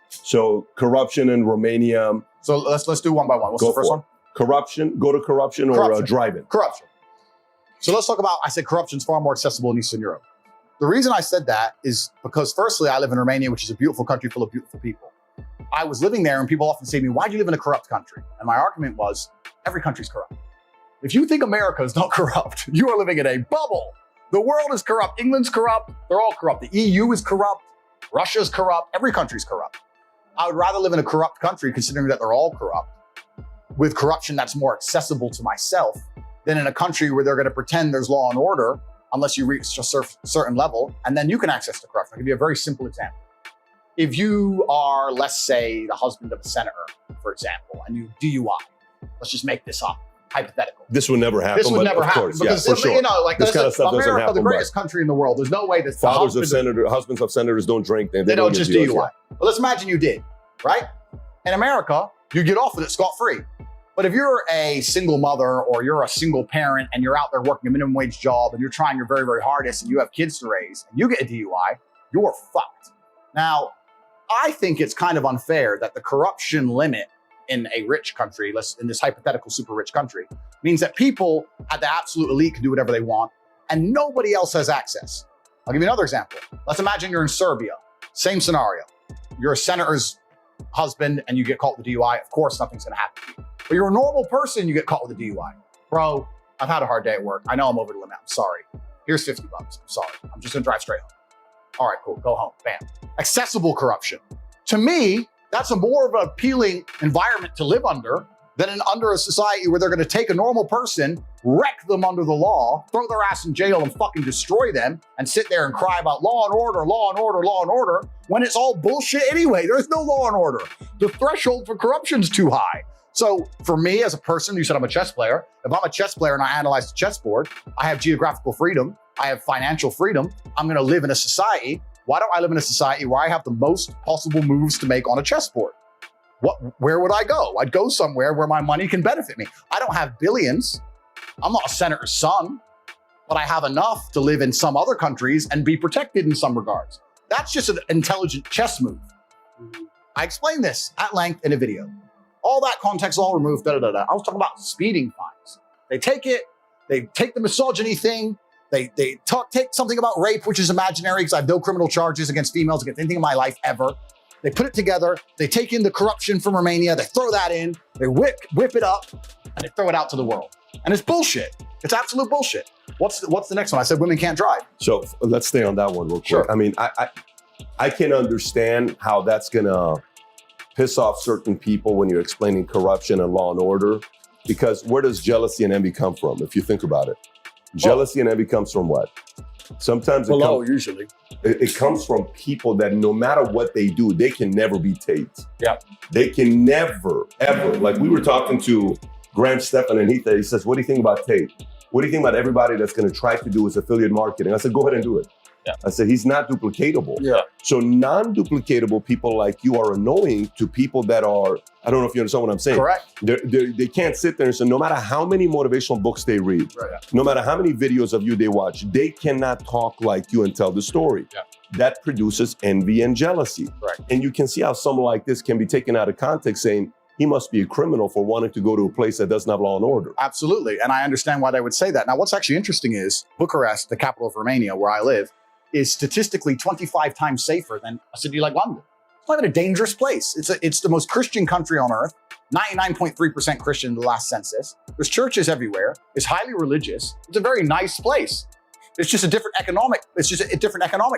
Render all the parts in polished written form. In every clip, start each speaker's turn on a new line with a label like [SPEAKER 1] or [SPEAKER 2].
[SPEAKER 1] So corruption in Romania.
[SPEAKER 2] So let's do one by one. What's the first one?
[SPEAKER 1] Corruption. Go to corruption or driving.
[SPEAKER 2] Corruption. So let's talk about, I said corruption is far more accessible in Eastern Europe. The reason I said that is because firstly, I live in Romania, which is a beautiful country full of beautiful people. I was living there and people often say to me, why do you live in a corrupt country? And my argument was, every country's corrupt. If you think America is not corrupt, you are living in a bubble. The world is corrupt. England's corrupt. They're all corrupt. The EU is corrupt. Russia's corrupt. Every country's corrupt. I would rather live in a corrupt country, considering that they're all corrupt, with corruption that's more accessible to myself, than in a country where they're going to pretend there's law and order unless you reach a certain level, and then you can access the corruption. I'll give you a very simple example. If you are, let's say, the husband of a senator, for example, and you DUI, let's just make this up, hypothetical.
[SPEAKER 1] This would never happen.
[SPEAKER 2] This would never happen because,
[SPEAKER 1] yeah, for sure.
[SPEAKER 2] You know, like
[SPEAKER 1] this kind of stuff
[SPEAKER 2] America,
[SPEAKER 1] doesn't happen.
[SPEAKER 2] The greatest country in the world. There's no way that
[SPEAKER 1] husbands of senators don't drink. They don't
[SPEAKER 2] just DUI. Well, let's imagine you did, right? In America, you get off with it scot-free. But if you're a single mother or you're a single parent and you're out there working a minimum wage job and you're trying your very, very hardest and you have kids to raise and you get a DUI, you're fucked. Now, I think it's kind of unfair that the corruption limit in a rich country, in this hypothetical super rich country, means that people at the absolute elite can do whatever they want and nobody else has access. I'll give you another example. Let's imagine you're in Serbia. Same scenario. You're a senator's husband and you get caught with a DUI. Of course, nothing's gonna happen to you. But you're a normal person, you get caught with a DUI. Bro, I've had a hard day at work. I know I'm over the limit. I'm sorry. Here's 50 bucks. I'm sorry. I'm just gonna drive straight home. All right, cool. Go home. Bam. Accessible corruption. To me, that's a more of an appealing environment to live under than under a society where they're gonna take a normal person, wreck them under the law, throw their ass in jail and fucking destroy them, and sit there and cry about law and order, law and order, law and order, when it's all bullshit anyway. There's no law and order. The threshold for corruption's too high. So for me as a person, you said I'm a chess player. If I'm a chess player and I analyze the chessboard, I have geographical freedom, I have financial freedom, I'm gonna live in a society. Why don't I live in a society where I have the most possible moves to make on a chessboard? Where would I go? I'd go somewhere where my money can benefit me. I don't have billions. I'm not a senator's son, but I have enough to live in some other countries and be protected in some regards. That's just an intelligent chess move. I explained this at length in a video. All that context all removed, I was talking about speeding fines. They take the misogyny thing, they take something about rape, which is imaginary because I have no criminal charges against females, against anything in my life ever. They put it together, they take in the corruption from Romania, they throw that in, they whip it up, and they throw it out to the world. And it's bullshit. It's absolute bullshit. What's the next one? I said women can't drive.
[SPEAKER 1] So let's stay on that one real quick.
[SPEAKER 2] Sure.
[SPEAKER 1] I mean, I can understand how that's gonna piss off certain people when you're explaining corruption and law and order, because where does jealousy and envy come from? If you think about it, jealousy and envy comes from what? Sometimes
[SPEAKER 2] usually.
[SPEAKER 1] It comes from people that no matter what they do, they can never be Tate.
[SPEAKER 2] Yeah.
[SPEAKER 1] They can never, ever. Like we were talking to Graham Stephan and he says, what do you think about Tate? What do you think about everybody that's gonna try to do his affiliate marketing? I said, go ahead and do it.
[SPEAKER 2] Yeah.
[SPEAKER 1] I said, he's not duplicatable.
[SPEAKER 2] Yeah.
[SPEAKER 1] So non-duplicatable people like you are annoying to people that are, I don't know if you understand what I'm saying.
[SPEAKER 2] Correct.
[SPEAKER 1] They can't sit there and say, no matter how many motivational books they read, no matter how many videos of you they watch, they cannot talk like you and tell the story.
[SPEAKER 2] Yeah.
[SPEAKER 1] That produces envy and jealousy.
[SPEAKER 2] Right.
[SPEAKER 1] And you can see how someone like this can be taken out of context saying, he must be a criminal for wanting to go to a place that doesn't have law and order.
[SPEAKER 2] Absolutely. And I understand why they would say that. Now, what's actually interesting is Bucharest, the capital of Romania, where I live, is statistically 25 times safer than a city like London. It's not even a dangerous place. It's the most Christian country on earth, 99.3% Christian in the last census. There's churches everywhere. It's highly religious. It's a very nice place. It's just a different economic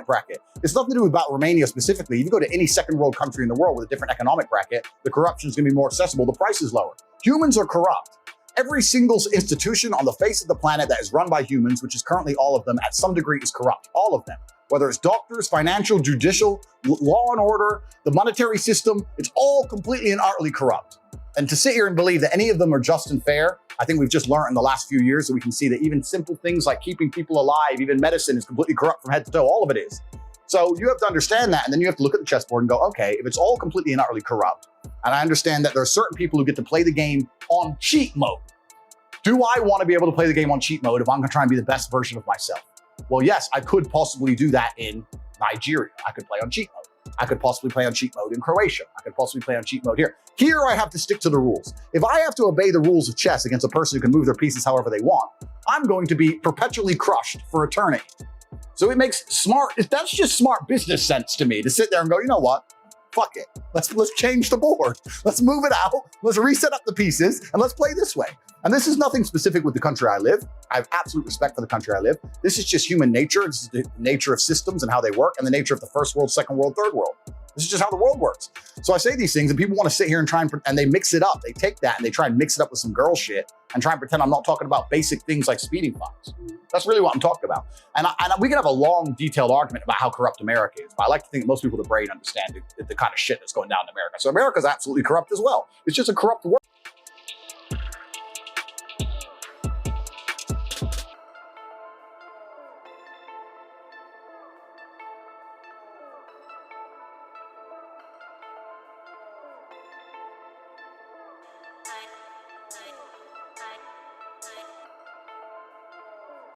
[SPEAKER 2] bracket. It's nothing to do about Romania specifically. If you go to any second world country in the world with a different economic bracket, the corruption is gonna be more accessible, the price is lower. Humans are corrupt. Every single institution on the face of the planet that is run by humans, which is currently all of them, at some degree is corrupt. All of them. Whether it's doctors, financial, judicial, law and order, the monetary system, it's all completely and utterly corrupt. And to sit here and believe that any of them are just and fair, I think we've just learned in the last few years that we can see that even simple things like keeping people alive, even medicine is completely corrupt from head to toe. All of it is. So you have to understand that, and then you have to look at the chessboard and go, okay, if it's all completely and utterly corrupt, and I understand that there are certain people who get to play the game on cheat mode. Do I want to be able to play the game on cheat mode if I'm going to try and be the best version of myself? Well, yes, I could possibly do that in Nigeria. I could play on cheat mode. I could possibly play on cheat mode in Croatia. I could possibly play on cheat mode here. Here I have to stick to the rules. If I have to obey the rules of chess against a person who can move their pieces however they want, I'm going to be perpetually crushed for eternity. So it makes that's just smart business sense to me to sit there and go, you know what? Fuck it. Let's change the board. Let's move it out. Let's reset up the pieces and let's play this way. And this is nothing specific with the country I live. I have absolute respect for the country I live. This is just human nature. This is the nature of systems and how they work and the nature of the first world, second world, third world. This is just how the world works. So I say these things and people want to sit here and try and they mix it up. They take that and they try and mix it up with some girl shit and try and pretend I'm not talking about basic things like speeding fines. That's really what I'm talking about. And we can have a long, detailed argument about how corrupt America is, but I like to think that most people with the brain understand the kind of shit that's going down in America. So America's absolutely corrupt as well. It's just a corrupt world.